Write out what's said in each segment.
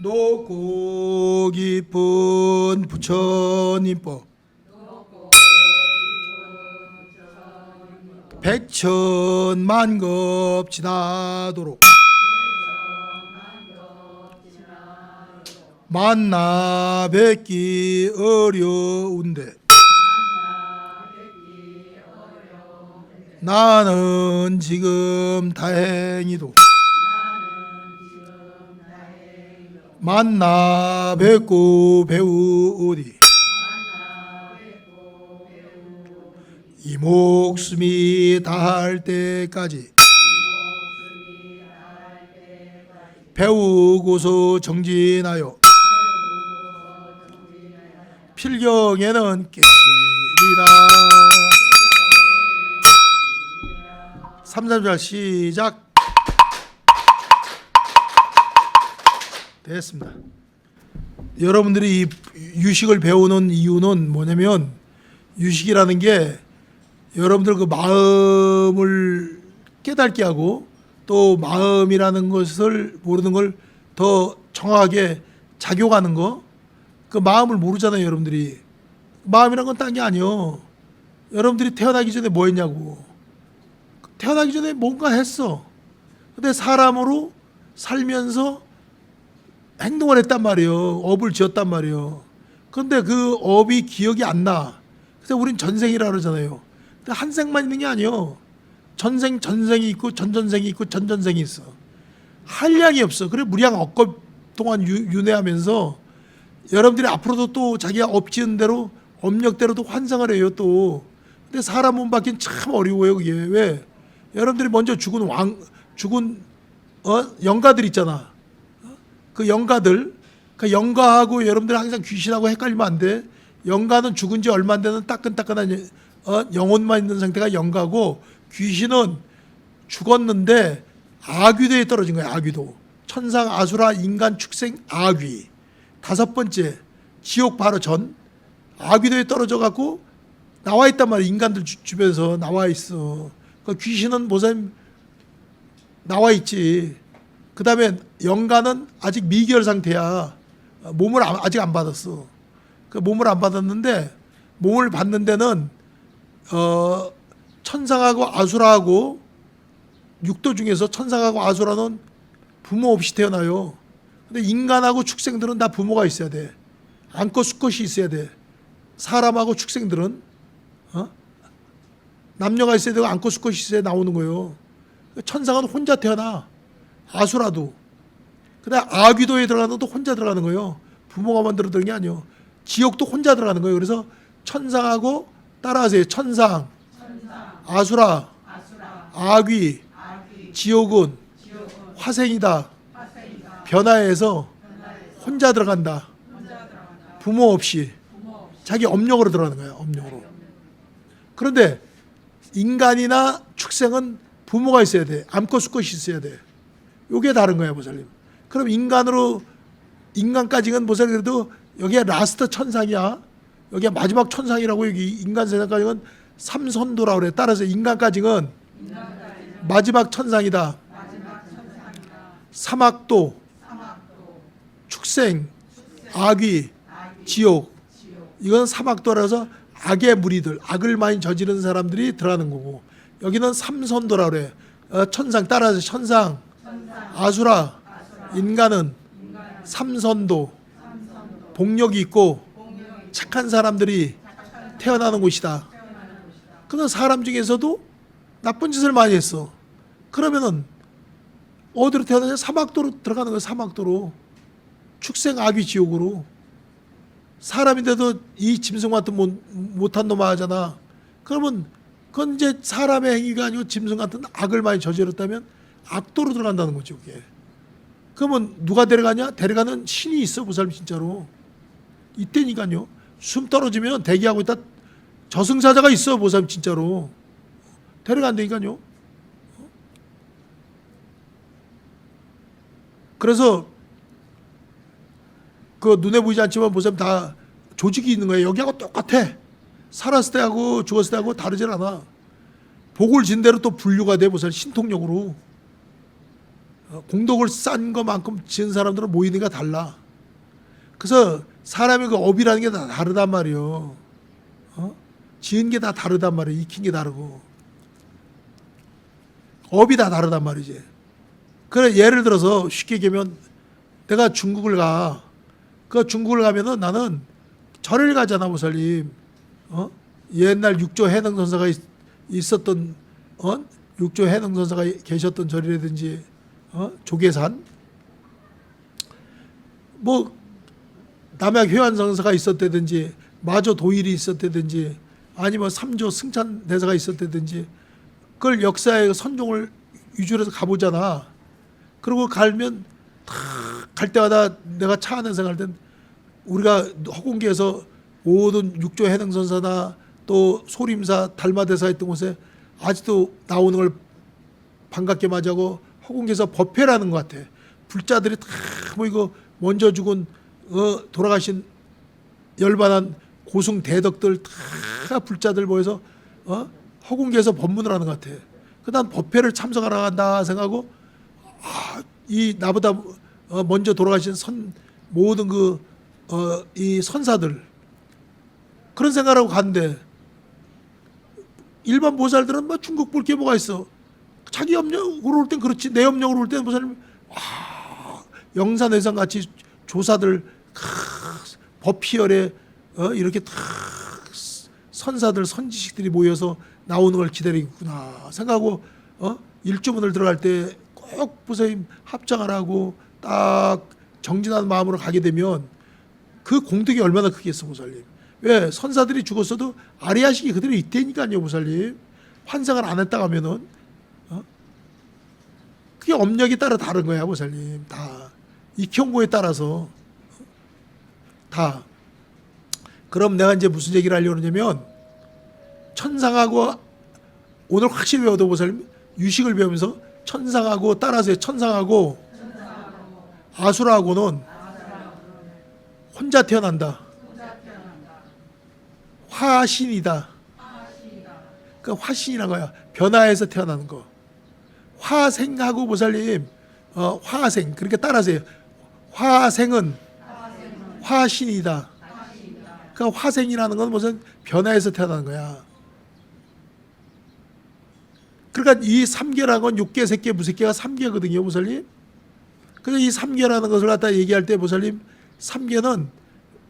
높고 깊은 부처님법 백천만급 지나도록 만나 뵙기 어려운데 나는 지금 다행히도 만나 뵙고 배우오리. 이 목숨이 다할 때까지 배우고서 정진하여 필경에는 깨치리라. 3, 4절 시작. 됐습니다. 여러분들이 이 유식을 배우는 이유는 뭐냐면, 유식이라는 게 여러분들 그 마음을 깨닫게 하고 또 마음이라는 것을 모르는 걸 더 정확하게 작용하는 거. 그 마음을 모르잖아요. 여러분들이 마음이란 건 딴 게 아니요. 여러분들이 태어나기 전에 뭐 했냐고. 태어나기 전에 뭔가 했어. 근데 사람으로 살면서 행동을 했단 말이에요. 업을 지었단 말이에요. 그런데 그 업이 기억이 안 나. 그래서 우린 전생이라 그러잖아요. 근데 한 생만 있는 게 아니에요. 전생이 있고 전전생이 있고 전전생이 있어. 한량이 없어. 그래 무량 억겁 동안 윤회하면서 여러분들이 앞으로도 또 자기가 업 지은 대로 업력대로도 환상을 해요 또. 근데 사람 몸 받기는 참 어려워요 그게. 왜? 여러분들이 먼저 죽은 영가들 있잖아. 그 영가들, 그 영가하고 여러분들 항상 귀신하고 헷갈리면 안 돼. 영가는 죽은 지 얼마 안 되는 따끈따끈한 영혼만 있는 상태가 영가고, 귀신은 죽었는데 아귀도에 떨어진 거야. 아귀도. 천상, 아수라, 인간, 축생, 아귀. 5번째 지옥 바로 전 아귀도에 떨어져 갖고 나와 있단 말이야. 인간들 주변에서 나와 있어. 그 귀신은 모사님 나와 있지. 그 다음에 영가는 아직 미결 상태야. 몸을 아직 안 받았어. 그 몸을 안 받았는데, 몸을 받는 데는 천상하고 아수라하고, 육도 중에서 천상하고 아수라는 부모 없이 태어나요. 근데 인간하고 축생들은 다 부모가 있어야 돼. 안고 수컷이 있어야 돼. 사람하고 축생들은 남녀가 있어야 되고 안고 수컷이 있어야 나오는 거예요. 천상은 혼자 태어나. 아수라도. 그다음 아귀도에 들어가는 것도 혼자 들어가는 거예요. 부모가 만들어 들은 게 아니에요. 지옥도 혼자 들어가는 거예요. 그래서 천상하고 따라하세요. 천상, 아수라, 아귀, 지옥은 화생이다. 변화해서 혼자 들어간다. 부모 없이 자기 업력으로 들어가는 거예요. 업력으로. 그런데 인간이나 축생은 부모가 있어야 돼. 암컷 수컷이 있어야 돼. 요게 다른 거예요, 보살님. 그럼 인간까지는 보살님 그래도 여기가 라스트 천상이야. 여기가 마지막 천상이라고. 여기 인간 세상까지는 삼선도라고 그래. 따라서 인간까지는 마지막 천상이다. 사막도, 축생, 아귀, 지옥. 이건 사막도라서 악의 무리들, 악을 많이 저지른 사람들이 들어가는 거고, 여기는 삼선도라고 그래. 천상, 따라서 천상, 아수라, 인간은 삼선도, 복력이 있고 착한 사람들이 태어나는 곳이다. 그런 사람 중에서도 나쁜 짓을 많이 했어. 그러면은 어디로 태어나냐? 사막도로 들어가는 거야. 사막도로. 축생, 아귀, 지옥으로. 사람인데도 이 짐승 같은 못한 놈 하잖아. 그러면 그건 이제 사람의 행위가 아니고 짐승 같은 악을 많이 저질렀다면 악도로 들어간다는 거죠. 그게. 그러면 누가 데려가냐? 데려가는 신이 있어. 보살님 진짜로. 이때니까요. 숨 떨어지면 대기하고 있다 저승사자가 있어. 보살님 진짜로. 데려간다니까요. 그래서 그 눈에 보이지 않지만 보살님 다 조직이 있는 거예요. 여기하고 똑같아. 살았을 때하고 죽었을 때하고 다르질 않아. 복을 진 대로 또 분류가 돼. 보살님 신통력으로. 공덕을 쌓은 것만큼 지은 사람들은 모이는 게 달라. 그래서 사람의 그 업이라는 게 다 다르단 말이요. 지은 게 다 다르단 말이에요. 익힌 게 다르고. 업이 다 다르단 말이지. 그래, 예를 들어서 쉽게 얘기하면 내가 중국을 가. 그 중국을 가면은 나는 절을 가잖아, 보살님. 옛날 육조 해능선사가 있었던, 육조 해능선사가 계셨던 절이라든지, 조계산. 뭐, 남약 회환선사가 있었다든지, 마조 도일이 있었다든지, 아니면 삼조 승찬대사가 있었다든지, 그걸 역사의 선종을 위주로 해서 가보잖아. 그러고 가면 갈 때마다 내가 차 안에서 갈 땐 우리가 허공계에서 모든 육조 해능선사나 또 소림사 달마대사 했던 곳에 아직도 나오는 걸 반갑게 맞이하고 허공계에서 법회라는 것 같아. 불자들이 다 모이고 먼저 죽은 돌아가신 열반한 고승 대덕들 다 불자들 모여서 허공계에서 법문을 하는 것 같아. 난 법회를 참석하러 간다 생각하고 이 나보다 먼저 돌아가신 모든 이 선사들 그런 생각하고 갔는데 일반 보살들은 뭐 중국 볼 게 뭐가 있어. 자기 염력으로 올 땐 그렇지. 내 염력으로 올 때는 보살님 영산회상 같이 조사들 법희열에 이렇게 다 선사들 선지식들이 모여서 나오는 걸 기다리겠구나 생각하고 일주문을 들어갈 때 꼭 보살님 합장하라고 딱 정진하는 마음으로 가게 되면 그 공덕이 얼마나 크겠어, 보살님. 왜? 선사들이 죽었어도 아리아식이 그대로 있다니까요, 보살님. 환생을 안 했다 하면은 그게 업력에 따라 다른 거야, 보살님. 다 익형고에 따라서 다. 그럼 내가 이제 무슨 얘기를 하려고 하냐면 천상하고 오늘 확실히 배워도 보살님 유식을 배우면서 천상하고 따라서 천상하고 아수라하고는 혼자 태어난다. 화신이다. 그 화신이란 거야. 변화해서 태어나는 거. 화생하고 보살님 화생 그렇게 따라서요. 화생은 화신이다. 그 화생이라는 건 무슨 변화해서 태어나는 거야. 그러니까 이 삼계라는 건 육계, 색계, 무색계가 삼계거든요, 보살님. 그래서 이 삼계라는 것을 갖다 얘기할 때 보살님 삼계는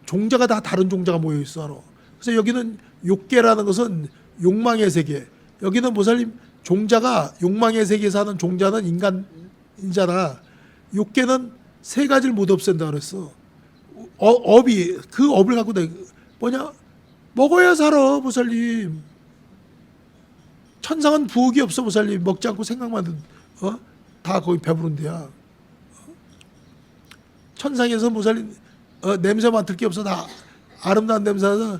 종자가 다 다른 종자가 모여 있어. 그래서 여기는 육계라는 것은 욕망의 세계. 여기는 보살님 종자가 욕망의 세계에 사는 종자는 인간이잖아. 육계는 세 가지를 못 없앤다 그랬어. 업이 그 업을 갖고 뭐냐? 먹어야 살아, 보살님. 천상은 부엌이 없어, 보살님. 먹지 않고 생각만 다 거기 배부른 데야. 천상에서 보살님 냄새 맡을 게 없어. 다 아름다운 냄새나서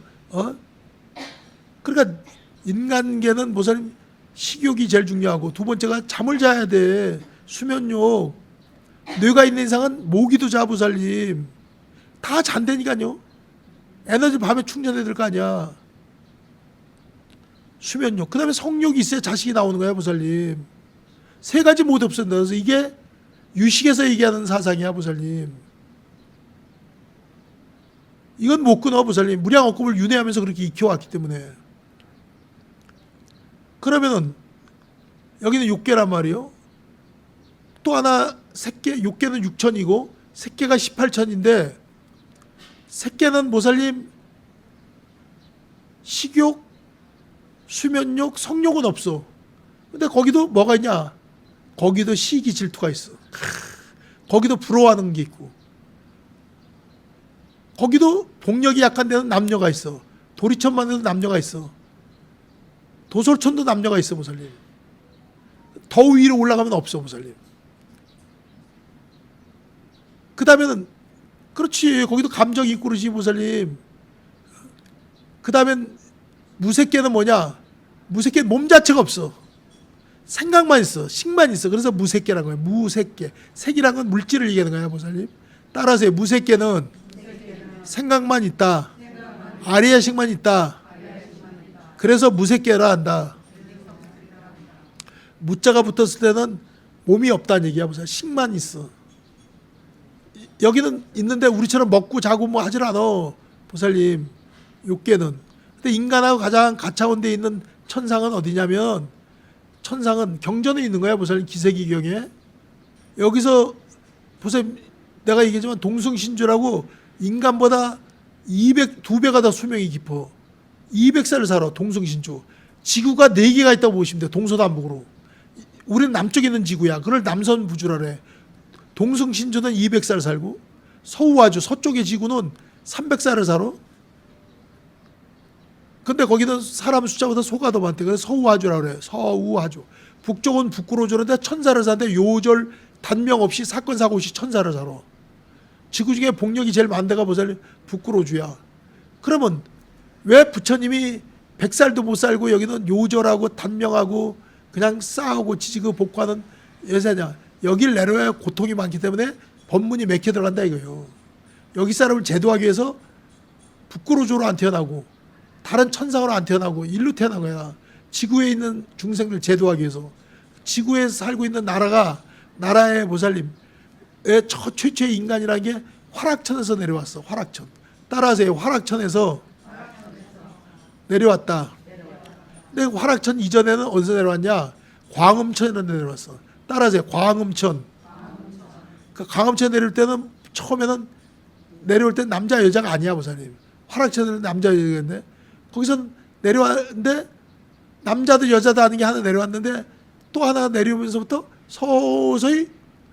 그러니까 인간계는 보살님 식욕이 제일 중요하고 두 번째가 잠을 자야 돼. 수면욕. 뇌가 있는 이상은 모기도 자, 보살님. 다 잔다니까요. 에너지 밤에 충전해야 될 거 아니야. 수면욕. 그 다음에 성욕이 있어야 자식이 나오는 거야, 보살님. 세 가지 모두 없앤다. 그래서 이게 유식에서 얘기하는 사상이야, 보살님. 이건 못 끊어, 보살님. 무량억급을 윤회하면서 그렇게 익혀왔기 때문에. 그러면은 여기는 육계란 말이요. 또 하나 색계, 육계는 6천이고 색계가 18천인데 색계는 보살님 식욕, 수면욕, 성욕은 없어. 근데 거기도 뭐가 있냐? 거기도 시기 질투가 있어. 거기도 부러워하는 게 있고 거기도 복력이 약한 데는 남녀가 있어. 도리천만 해도 남녀가 있어. 도솔천도 남녀가 있어, 보살님. 더 위로 올라가면 없어, 보살님. 그 다음에는 그렇지, 거기도 감정이 있고 그러지, 보살님. 그 다음엔 무색계는 뭐냐? 무색계는 몸 자체가 없어. 생각만 있어. 식만 있어. 그래서 무색계라는 거야. 무색계. 색이란 건 물질을 얘기하는 거야, 보살님. 따라서 무색계는 생각만 있다. 아리야식만 있다. 그래서 무색계라 한다. 무자가 붙었을 때는 몸이 없다는 얘기야. 보세요. 식만 있어. 여기는 있는데 우리처럼 먹고 자고 뭐 하질 않아. 보살님, 욕계는. 근데 인간하고 가장 가까운 데 있는 천상은 어디냐면, 천상은 경전에 있는 거야. 보살님, 기세기경에. 여기서 보세요. 내가 얘기했지만 동승신주라고 인간보다 2배가 더 수명이 깊어. 200살을 살아. 동승신주. 지구가 4개가 있다고 보시면 돼. 동서남북으로. 우리는 남쪽에 있는 지구야. 그걸 남선부주라 그래. 동승신주는 200살 살고, 서우화주 서쪽의 지구는 300살을 살아. 근데 거기는 사람 숫자보다 소가 더 많대. 그래서 서우화주라 그래. 서우화주. 북쪽은 북구로주는데 1000살을 사는데 요절 단명 없이 사건 사고 없이 1000살을 살아. 지구 중에 복력이 제일 많은 데가 보살님 북구로주야. 그러면 왜 부처님이 100살도 못 살고 여기는 요절하고 단명하고 그냥 싸우고 지지고 복구하는 여사냐? 여길 내려야 고통이 많기 때문에 법문이 맥혀 들어간다 이거예요. 여기 사람을 제도하기 위해서 북구로주로 안 태어나고 다른 천상으로 안 태어나고 일로 태어난 거야. 지구에 있는 중생들 제도하기 위해서. 지구에 살고 있는 나라의 보살님 최초의 인간이라는 게 화락천에서 내려왔어. 화락천. 따라하세요. 화락천에서 내려왔다. 근데 화락천 이전에는 어디서 내려왔냐? 광음천에서 내려왔어. 따라하세요. 광음천. 그 광음천 내려올 때는 처음에는 내려올 때 남자 여자가 아니야 보살님. 화락천에는 남자 여자인데 거기서 내려왔는데 남자도 여자도 아닌 게 하나 내려왔는데 또 하나 내려오면서부터 서서히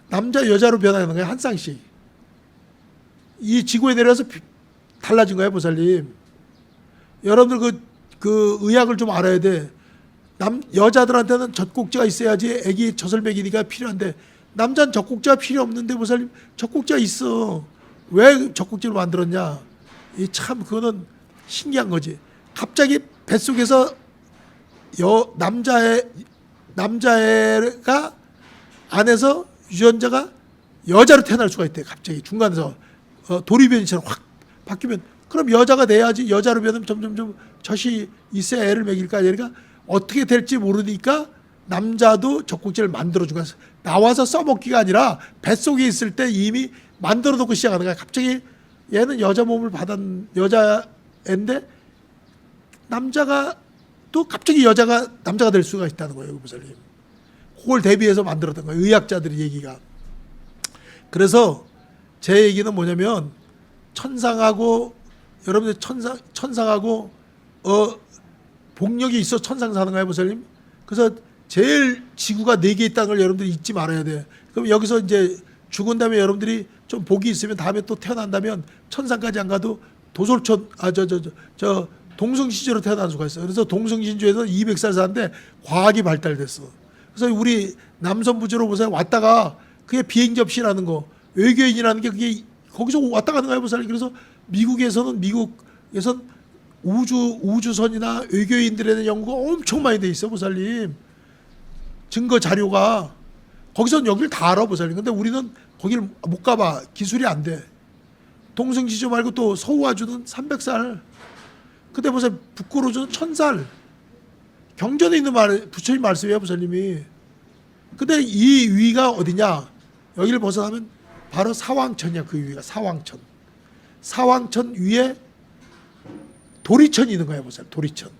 남자 여자로 변하는 거야. 한 쌍씩. 이 지구에 내려와서 달라진 거야 보살님. 여러분들 그 의학을 좀 알아야 돼. 여자들한테는 젖꼭지가 있어야지 애기 젖을 먹이니까 필요한데 남자는 젖꼭지가 필요 없는데 보살님 젖꼭지가 있어. 왜 젖꼭지를 만들었냐? 이 참 그거는 신기한 거지. 갑자기 뱃속에서 남자애가 안에서 유전자가 여자로 태어날 수가 있대. 갑자기 중간에서 도리변이처럼 확 바뀌면 그럼 여자가 돼야지. 여자로 변하면 점점점 젖이 있어야 애를 먹일까. 그러니까 어떻게 될지 모르니까 남자도 젖꼭지를 만들어주고 나와서 써먹기가 아니라 뱃속에 있을 때 이미 만들어 놓고 시작하는 거야. 갑자기 얘는 여자 몸을 받은 여자인데 남자가 또 갑자기 남자가 될 수가 있다는 거예요. 보살님. 그걸 대비해서 만들었던 거예요. 의학자들의 얘기가. 그래서 제 얘기는 뭐냐면 천상하고 여러분들 천상하고 복력이 있어 천상 사는 거예요, 보살님. 그래서 제일 지구가 4개 있다는 걸 여러분들이 잊지 말아야 돼. 그럼 여기서 이제 죽은 다음에 여러분들이 좀 복이 있으면 다음에 또 태어난다면 천상까지 안 가도 도솔천 동승신주로 태어날 수가 있어요. 그래서 동승신주에서 200살 사는데 과학이 발달됐어. 그래서 우리 남선부주로 보세요. 왔다가 그게 비행접시라는 거, 외계인이라는 게 그게 거기서 왔다 가는 거예요, 보살님. 그래서 미국에서는 우주선이나 외계인들에 대한 연구가 엄청 많이 돼 있어, 보살님. 증거 자료가 거기서는 여기를 다 알아, 보살님. 근데 우리는 거기를 못 가봐. 기술이 안 돼. 동승신주 말고 또 서우화주는 300살. 근데 보세요. 북구로주는 1000살. 경전에 있는 부처님 말씀이에요, 보살님이. 근데 이 위가 어디냐? 여기를 벗어나면 바로 사왕천이야. 그 위가 사왕천. 사왕천 위에 도리천이 있는 거야, 보세요. 도리천.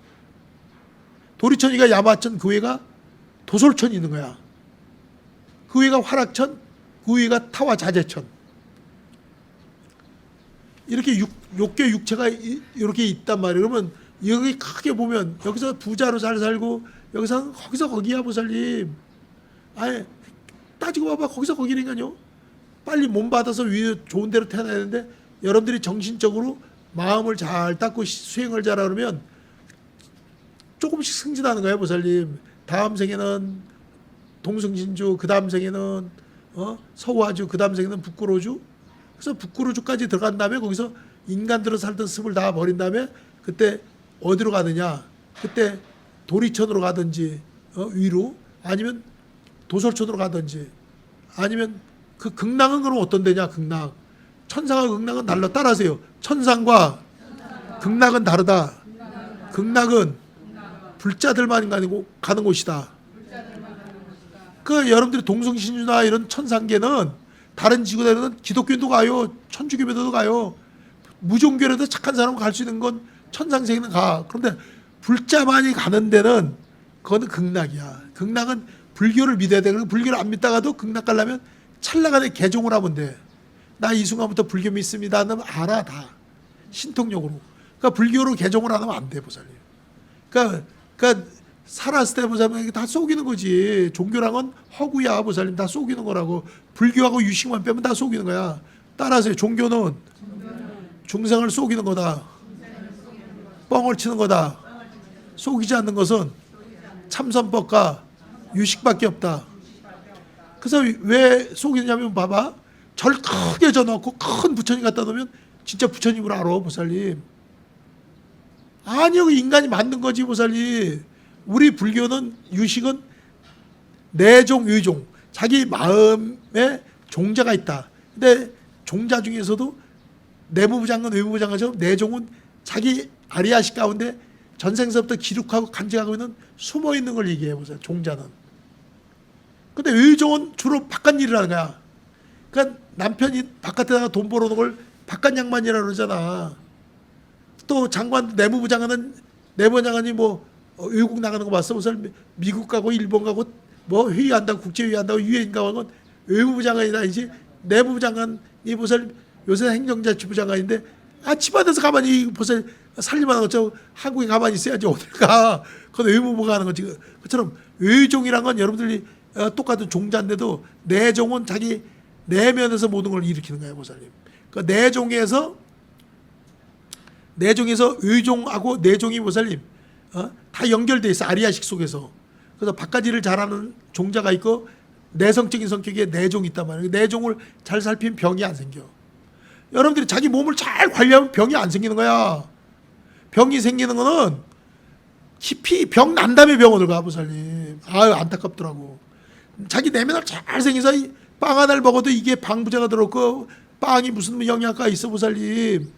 도리천이가 야마천, 그 위가 도솔천이 있는 거야. 그 위가 화락천, 그 위가 타와자재천. 이렇게 욕계 육체가 이렇게 있단 말이에요. 그러면 여기 크게 보면 여기서 부자로 잘 살고 여기서 거기서 거기야, 보살님. 아예 따지고 봐봐. 거기서 거기니까요. 빨리 몸 받아서 위에 좋은 데로 태어나야 되는데 여러분들이 정신적으로 마음을 잘 닦고 수행을 잘하면 조금씩 승진하는 거예요, 보살님. 다음 생에는 동승신주, 그 다음 생에는 서우화주, 그 다음 생에는 북구로주. 그래서 북구로주까지 들어간 다음에 거기서 인간들은 살던 습을 다 버린 다음에 그때 어디로 가느냐? 그때 도리천으로 가든지 위로, 아니면 도솔천으로 가든지, 아니면 그 극락은 그럼 어떤 데냐? 극락. 천상과 극락은 달라. 따라하세요. 천상과 극락은 다르다. 극락은 불자들만 가는 곳이다. 그 여러분들이 동성신주나 이런 천상계는 다른 지구대로는 기독교도 가요, 천주교회도 가요, 무종교라도 착한 사람은 갈 수 있는 건 천상세계는 가. 그런데 불자만이 가는 데는 그거는 극락이야. 극락은 불교를 믿어야 돼. 그리고 불교를 안 믿다가도 극락 가려면 찰나간에 개종을 하면 돼. 나 이 순간부터 불교 믿습니다 하면 알아 다. 신통력으로. 그러니까 불교로 개종을 안 하면 안 돼, 보살님. 그러니까 살았을 때 보살님 다 속이는 거지. 종교랑은 허구야, 보살님. 다 속이는 거라고. 불교하고 유식만 빼면 다 속이는 거야. 따라하세요. 종교는 중생을 속이는 거다. 뻥을 치는 거다. 속이지 않는 것은 참선법과 유식밖에 없다. 그래서 왜 속이냐면 봐봐. 절 크게 져놓고 큰 부처님 갖다 놓으면 진짜 부처님으로 알아, 보살님. 아니요, 인간이 만든 거지, 보살님. 우리 불교는 유식은 내종, 의종, 자기 마음에 종자가 있다. 근데 종자 중에서도 내무부장관, 외무부장관처럼 내종은 자기 아리아식 가운데 전생서부터 기록하고 간직하고 있는 숨어 있는 걸 얘기해 보세요. 종자는. 근데 의종은 주로 바깥 일을 하는 거야. 그러니까 남편이 바깥에다가 돈 벌어오는 걸 바깥 양반이라고 그러잖아. 또 장관, 내무부장관은 내무장관이 뭐 외국 나가는 거 봤어? 무슨 미국 가고 일본 가고 뭐 회의한다고 국제회의 한다고 유엔 가고 외무부장관이 아니지. 내무부장관이 무슨 요새 행정자치부 장관인데 집안에서 가만히 무슨 살림하는 것처럼 한국에 가만히 있어야지 어딜 가. 그건 외무부가 하는 거지. 그처럼 의종이란 건 여러분들이 똑같은 종자인데도 내종은 자기 내면에서 모든 걸 일으키는 거예요, 보살님. 그 내종에서 의종하고 내종이 보살님 다 연결돼 있어, 아리아식 속에서. 그래서 바깥일을 잘하는 종자가 있고 내성적인 성격의 내종이 있단 말이에요. 내종을 잘 살피면 병이 안 생겨. 여러분들이 자기 몸을 잘 관리하면 병이 안 생기는 거야. 병이 생기는 거는 깊이 병 난 다음에 병원을 가, 보살님. 아유, 안타깝더라고. 자기 내면을 잘 생겨서 빵 하나를 먹어도 이게 방부제가 들었고 빵이 무슨 영양가 있어, 보살님.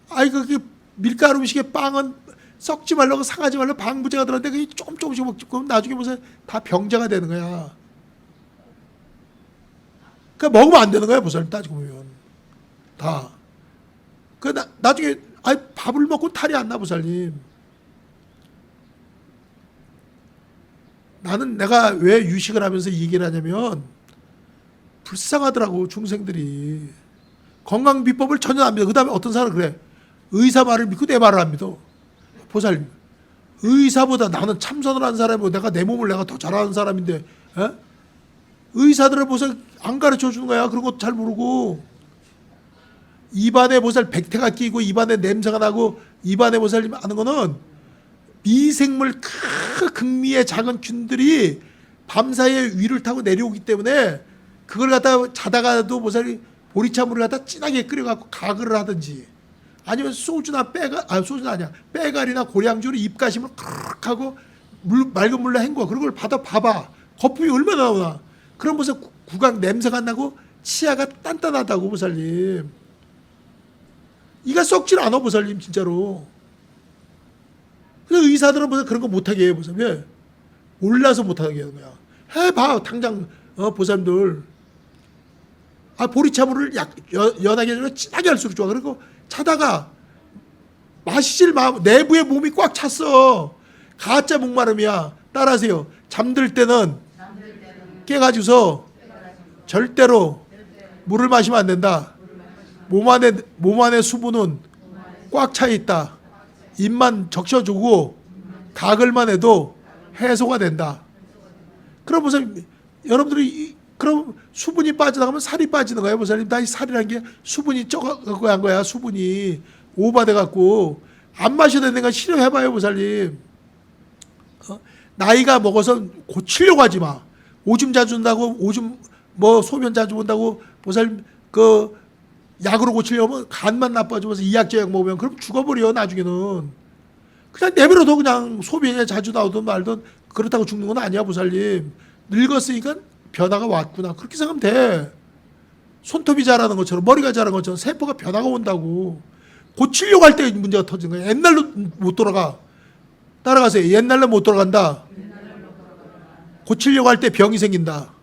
아이, 그 밀가루 음식에 빵은 썩지 말라고 상하지 말라고 방부제가 들었는데 그게 조금씩 먹지. 그럼 나중에 무슨 다 병자가 되는 거야. 그러니까 먹으면 안 되는 거야, 보살님. 따지고 보면 다. 그 나중에 밥을 먹고 탈이 안 나, 보살님. 나는 내가 왜 유식을 하면서 이 얘기를 하냐면 불쌍하더라고, 중생들이. 건강 비법을 전혀 안 믿어. 그 다음에 어떤 사람은 그래. 의사 말을 믿고 내 말을 안 믿어. 보살님, 의사보다 나는 참선을 한 사람이고 내가 내 몸을 내가 더 잘하는 사람인데 의사들을 보살 안 가르쳐 주는 거야. 그런 것도 잘 모르고. 입안에 보살 백태가 끼고 입안에 냄새가 나고 입안에 보살님 하는 거는 미생물 극미의 작은 균들이 밤사이에 위를 타고 내려오기 때문에 그걸 갖다 자다가도 보살이 보리차물을 갖다 진하게 끓여갖고 가글을 하든지 아니면 소주나 소주는 아니야. 빼갈이나 고량주를 입가심을 크르륵 하고 맑은 물로 헹궈. 그런 걸 봐봐. 거품이 얼마나 나오나. 그럼 보살 구강 냄새가 안 나고 치아가 단단하다고, 보살님. 이가 썩질 않아, 보살님, 진짜로. 그래서 의사들은 보살 그런 거 못하게 해, 보살. 왜? 몰라서 못하게 하는 거야. 해봐, 당장, 보살님들. 보리차물을 연하게 해주면 진하게 할수록 좋아. 그리고 차다가 마시질 마. 내부에 몸이 꽉 찼어. 가짜 목마름이야. 따라하세요. 잠들 때는 깨가지고서 절대로 물을 마시면 안 된다. 몸 안에 수분은 꽉 차 있다. 입만 적셔주고 가글만 해도 해소가 된다. 그럼 보세요. 여러분들이 그럼 수분이 빠져나가면 살이 빠지는 거예요, 보살님. 다 이 살이라는 게 수분이 쪄갖고 한 거야. 수분이 오버돼갖고 안 마셔야 되는 거 실험해봐요, 보살님. 나이가 먹어서 고치려고 하지 마. 오줌 자주 온다고 오줌 뭐 소변 자주 본다고 보살님 그 약으로 고치려면 간만 나빠지면서 이약제약 먹으면 그럼 죽어버려. 나중에는 그냥 내버려둬. 그냥 소변이 자주 나오든 말든 그렇다고 죽는 건 아니야, 보살님. 늙었으니까 변화가 왔구나. 그렇게 생각하면 돼. 손톱이 자라는 것처럼 머리가 자라는 것처럼 세포가 변화가 온다고. 고치려고 할 때 문제가 터지는 거야. 옛날로 못 돌아가. 따라가세요. 옛날로 못 돌아간다. 고치려고 할 때 병이 생긴다.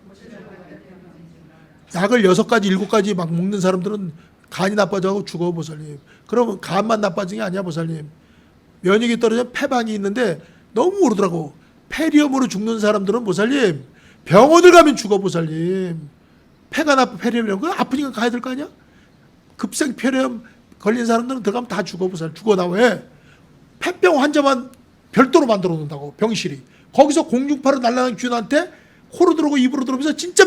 약을 6가지, 7가지 막 먹는 사람들은 간이 나빠져가고 죽어, 보살님. 그러면 간만 나빠진 게 아니야, 보살님. 면역이 떨어져 폐방이 있는데 너무 오르더라고. 폐렴으로 죽는 사람들은 보살님 병원을 가면 죽어, 보살님. 폐가 나빠, 폐렴이라고. 그거 아프니까 가야 될 거 아니야? 급성 폐렴 걸린 사람들은 들어가면 다 죽어, 보살님. 죽어 나와. 왜? 폐병 환자만 별도로 만들어 놓는다고, 병실이. 거기서 공중파로 날아가는 균한테 코로 들어오고 입으로 들어오면서 진짜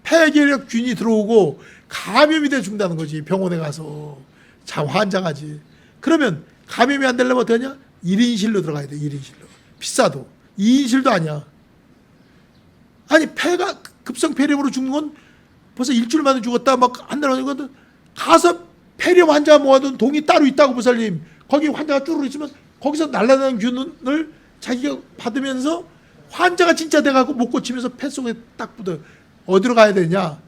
폐결핵 균이 들어오고 감염이 돼 죽는다는 거지, 병원에 가서. 참 환장하지. 그러면 감염이 안 되려면 어떻게 하냐? 1인실로 들어가야 돼, 1인실로. 비싸도. 2인실도 아니야. 아니, 폐가 급성 폐렴으로 죽는 건 벌써 일주일 만에 죽었다, 막 한 달 만에 죽었다. 가서 폐렴 환자 모아둔 동이 따로 있다고, 보살님. 거기 환자가 쭈르르 있으면 거기서 날아다니는 균을 자기가 받으면서 환자가 진짜 돼가고 못 고치면서 폐 속에 딱 묻어요. 어디로 가야 되냐?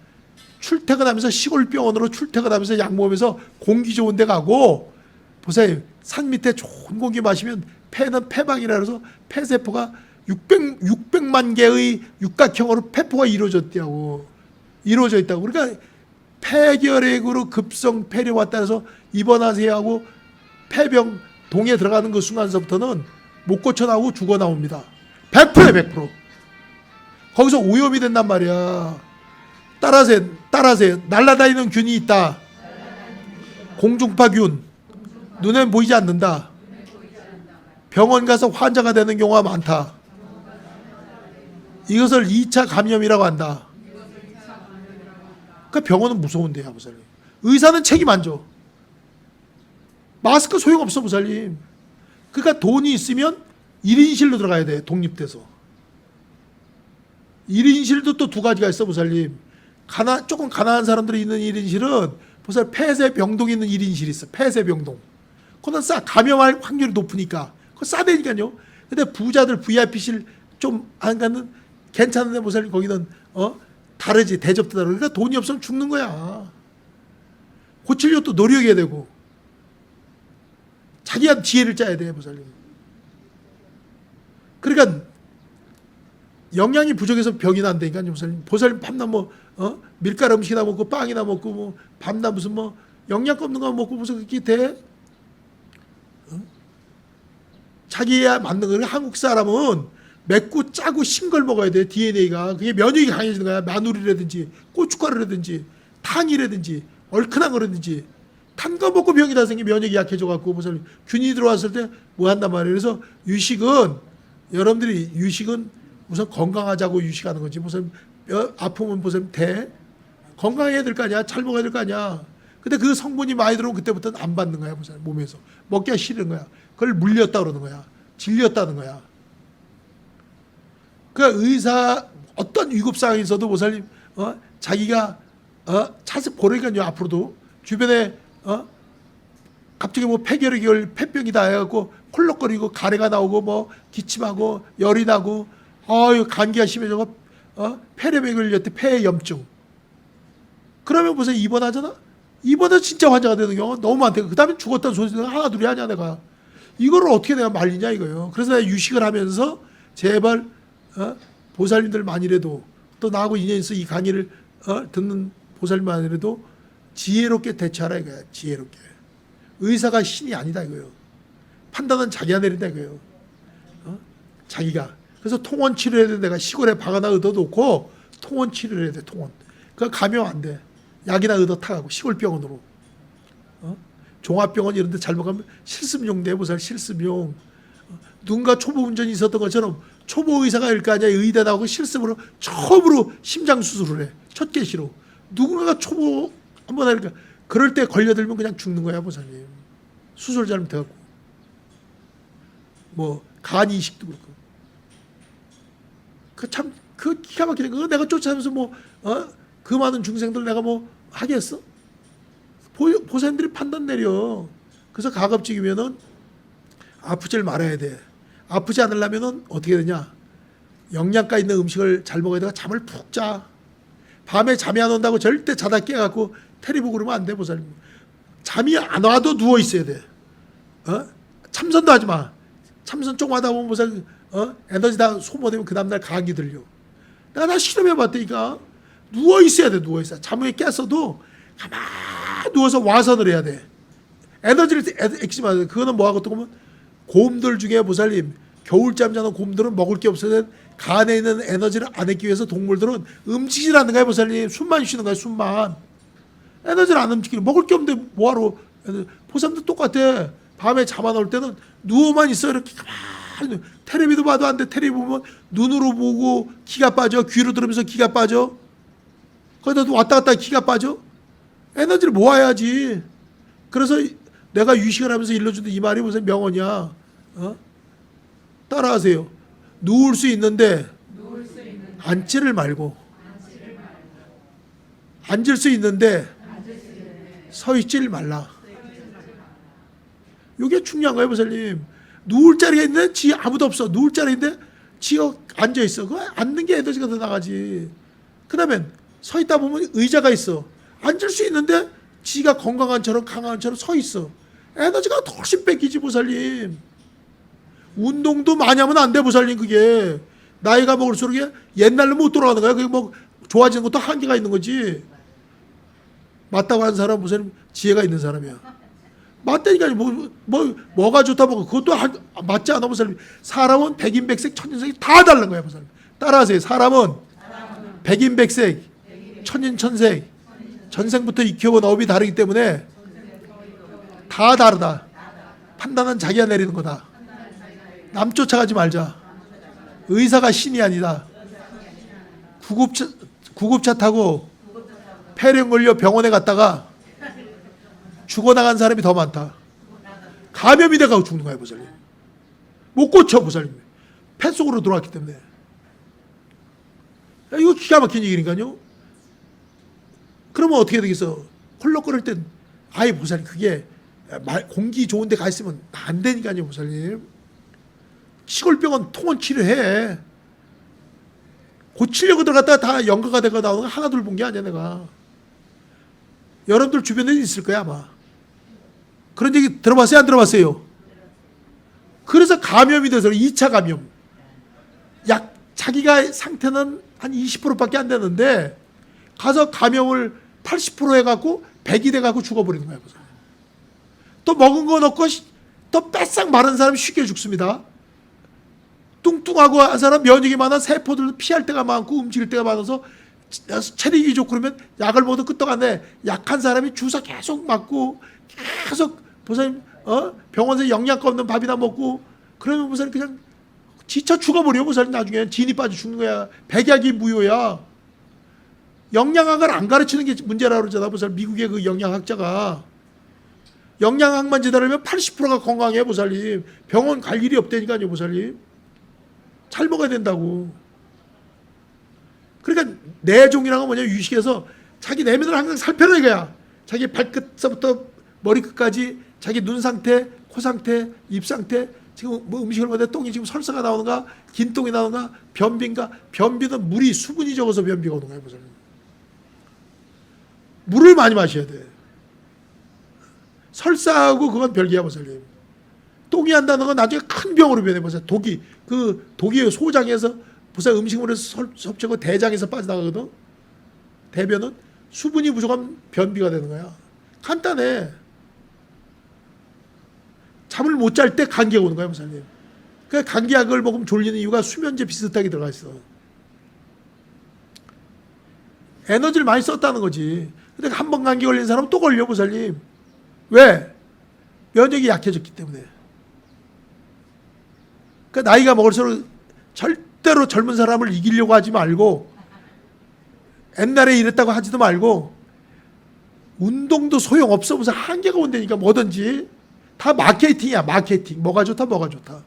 출퇴근하면서 시골 병원으로 출퇴근하면서 약 먹으면서 공기 좋은 데 가고, 보세요. 산 밑에 좋은 공기 마시면 폐는 폐방이라 해서 폐세포가 600만 개의 육각형으로 폐포가 이루어져 있다고. 그러니까 폐결핵으로 급성 폐렴 왔다 해서 입원하세요 하고 폐병 동에 들어가는 그 순간서부터는 못 고쳐 나오고 죽어 나옵니다. 100%에 100%. 거기서 오염이 된단 말이야. 따라서 날아다니는 균이 있다. 공중파균. 눈에 보이지 않는다. 병원 가서 환자가 되는 경우가 많다. 이것을 2차 감염이라고 한다. 그러니까 병원은 무서운데요, 보살님. 의사는 책임 안 져. 마스크 소용없어, 보살님. 그러니까 돈이 있으면 1인실로 들어가야 돼, 독립돼서. 1인실도 또 2가지가 있어, 보살님. 조금 가난한 사람들이 있는 1인실은 보살 폐쇄병동에 있는 1인실이 있어. 폐쇄병동. 그건 감염할 확률이 높으니까. 그거 싸대니까요. 근데 부자들 VIP실 좀 안 가는 괜찮은데, 보살님, 거기는 다르지. 대접도 다르고. 그러니까 돈이 없으면 죽는 거야. 고치려고 또 노력해야 되고. 자기가 지혜를 짜야 돼, 보살님. 그러니까 영양이 부족해서 병이 난다니까요, 보살님. 보살님 밤낮 밀가루 음식이나 먹고 빵이나 먹고 밤낮 무슨 영양가 없는 거 먹고 무슨 그게 돼? 자기야 맞는 거예요. 한국 사람은 맵고 짜고 신 걸 먹어야 돼, DNA가. 그게 면역이 강해지는 거야. 마늘이라든지 고춧가루라든지 탕이라든지 얼큰한 거라든지. 탄 거 먹고 병이 다 생기 면역이 약해져갖고 보살님 균이 들어왔을 때 뭐 한단 말이에요. 그래서 여러분들이 유식은 우선 건강하자고 유식하는 거지. 보살님 아프면 보살님 건강해야 될 거 아니야. 잘 먹어야 될 거 아니야. 근데 그 성분이 많이 들어오면 그때부터는 안 받는 거야, 보살님 몸에서. 먹기가 싫은 거야. 그걸 물렸다 그러는 거야. 질렸다는 거야. 그 의사 어떤 위급 상황에서도 보살님 자기가 자주 고르니까요. 앞으로도 주변에 갑자기 폐결핵 폐병이다 해갖고 콜록거리고 가래가 나오고 기침하고 열이 나고 감기가 심해져서 폐렴에 걸렸대. 폐염증. 그러면 보세요, 입원하잖아. 입원해서 진짜 환자가 되는 경우가 너무 많대. 그 다음에 죽었다는 소리가 하나 둘이 하냐 내가. 이거를 어떻게 내가 말리냐 이거예요. 그래서 내가 유식을 하면서 제발 보살님들만이라도 또 나하고 인연 있어 이 강의를 듣는 보살님만이라도 지혜롭게 대처하라 이거야. 지혜롭게. 의사가 신이 아니다 이거예요. 판단은 자기가 내린다 이거예요. 자기가. 그래서 통원 치료해야 돼. 내가 시골에 박 하나 얻어놓고 통원 치료를 해야 돼. 통원. 그거 감염 안 돼. 약이나 얻어 타가고 시골 병원으로. 종합병원 이런 데 잘못 가면 실습용 내보살 실습용. 누군가 초보 운전이 있었던 것처럼 초보 의사가 일 거 아니야. 의대 나오고 실습으로 처음으로 심장 수술을 해. 첫 개시로. 누군가가 초보 한번 하니까 그럴 때 걸려들면 그냥 죽는 거야, 보살님. 수술 잘못해갖고. 간 이식도 그렇고. 그 기가 막히는 거. 내가 쫓아가면서 그 많은 중생들 내가 하겠어? 보살님들이 판단 내려. 그래서 가급적이면은 아프질 말아야 돼. 아프지 않으려면은 어떻게 되냐? 영양가 있는 음식을 잘 먹어야 되고 잠을 푹 자. 밤에 잠이 안 온다고 절대 자다 깨갖고 테레비 그러면 안 돼, 보살님. 잠이 안 와도 누워 있어야 돼. 참선도 하지 마. 참선 조금 하다 보면 보살 에너지 다 소모되면 그 다음날 감기 들려. 내가 다 실험해봤다니까. 누워있어야 돼. 누워있어. 잠에 깼어도 가만히 누워서 와선을 해야 돼. 에너지를 액심하야 돼. 그거는 뭐하고 또 보면 곰들 중에 보살님 겨울잠 자는 곰들은 먹을 게 없어서 간에 있는 에너지를 안 얻기 위해서 동물들은 움직이질 않는 거야 보살님. 숨만 쉬는 거야. 숨만. 에너지를 안 움직이는. 먹을 게 없는데 뭐하러. 보살님도 똑같아. 밤에 잠 안 올 때는 누워만 있어. 이렇게 가만히. 텔레비도 봐도 안 돼. 텔레비 보면 눈으로 보고 기가 빠져. 귀로 들으면서 기가 빠져. 거기다 왔다 갔다 기가 빠져. 에너지를 모아야지. 그래서 내가 유식을 하면서 일러주는 이 말이 무슨 명언이야. 따라하세요. 누울 수 있는데 앉지를 말고, 앉을 수 있는데 서 있지를 말라. 이게 중요한 거예요, 보살님. 누울 자리가 있는데 지 아무도 없어. 누울 자리인데 지가 앉아 있어. 그 앉는 게 에너지가 더 나가지. 그다음엔 서 있다 보면 의자가 있어. 앉을 수 있는데 지가 건강한처럼 강한처럼 서 있어. 에너지가 훨씬 뺏기지 보살님. 운동도 많이 하면 안 돼 보살님. 그게 나이가 먹을수록 옛날로 못 돌아가는 거야. 그게 뭐 좋아지는 것도 한계가 있는 거지. 맞다고 하는 사람은 보살님 지혜가 있는 사람이야. 맞다니까. 뭐가 좋다 보고 그것도 맞지 않아 보살님. 사람은 백인백색 천인색이 다 다른 거야 보살님. 따라하세요. 사람은 백인백색 천인천색 전생부터 익혀온 업이 다르기 때문에 다 다르다. 판단은 자기가 내리는 거다. 남 쫓아가지 말자. 의사가 신이 아니다. 구급차 타고 폐렴 걸려 병원에 갔다가 죽어나간 사람이 더 많다. 감염이 돼가고 죽는 거야 보살님. 못 고쳐 보살님. 폐 속으로 들어왔기 때문에. 이거 기가 막힌 얘기니까요. 그러면 어떻게 되겠어? 헐렁거릴 땐 아예 보살님 그게 공기 좋은 데 가 있으면 안 되니까요 보살님. 시골병원 통원 치료해. 고치려고 들어갔다가 다 연가가 되고 나오는 거 하나 둘 본 게 아니야 내가. 여러분들 주변에 있을 거야 아마. 그런 얘기 들어봤어요? 안 들어봤어요? 그래서 감염이 돼서 2차 감염. 자기가 상태는 한 20%밖에 안 되는데 가서 감염을 80% 해갖고 100이 돼갖고 죽어버리는 거야. 또 먹은 거 넣고 또 뺏싹 마른 사람 쉽게 죽습니다. 뚱뚱하고 한 사람 면역이 많아 세포들도 피할 때가 많고 움직일 때가 많아서 체력이 좋고 그러면 약을 먹어도 끄떡하네. 약한 사람이 주사 계속 맞고 계속 보살님 병원에서 영양가 없는 밥이나 먹고 그러면 보살님 그냥 지쳐 죽어버려. 보살님 나중에 진이 빠져 죽는 거야. 백약이 무효야. 영양학을 안 가르치는 게 문제라고 그러잖아. 보살님 미국의 그 영양학자가 영양학만 제대로 하면 80%가 건강해 보살님. 병원 갈 일이 없다니까요 보살님. 잘 먹어야 된다고. 그러니까 내종이라는 건 뭐냐. 유식에서 자기 내면을 항상 살펴라 이거야. 자기 발끝서부터 머리끝까지 자기 눈 상태, 코 상태, 입 상태, 지금 뭐 음식을 먹는데 똥이 지금 설사가 나오는가, 긴 똥이 나오는가, 변비인가. 변비는 물이 수분이 적어서 변비가 오는 거야 보살님. 물을 많이 마셔야 돼. 설사하고 그건 별개야 보살님. 똥이 한다는 건 나중에 큰 병으로 변해 보세요. 독이 소장에서 보세요. 음식물에서 섭취하고 대장에서 빠져나가거든. 대변은 수분이 부족하면 변비가 되는 거야. 간단해. 잠을 못 잘 때 감기가 오는 거야 보살님. 그러니까 감기약을 먹으면 졸리는 이유가 수면제 비슷하게 들어가 있어. 에너지를 많이 썼다는 거지. 근데 한 번 감기 걸린 사람은 또 걸려 보살님. 왜? 면역이 약해졌기 때문에. 그러니까 나이가 먹을수록 절대로 젊은 사람을 이기려고 하지 말고 옛날에 이랬다고 하지도 말고 운동도 소용없어. 무슨 한계가 온다니까. 뭐든지 다 마케팅이야. 마케팅. 뭐가 좋다 뭐가 좋다.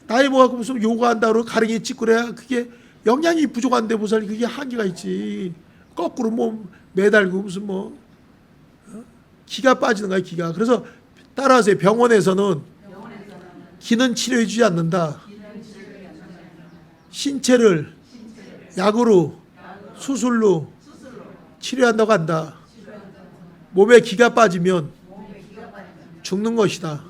나이 먹고 무슨 요가한다고 가랭이 찍고 그래야 그게 영양이 부족한데 보살님 그게 한계가 있지. 거꾸로 뭐 매달고 무슨 뭐 기가 빠지는 거야 기가. 그래서 따라하세요. 병원에서는 기는 치료해주지 않는다. 신체를 약으로 수술로 치료한다고 한다. 몸에 기가 빠지면 죽는 것이다.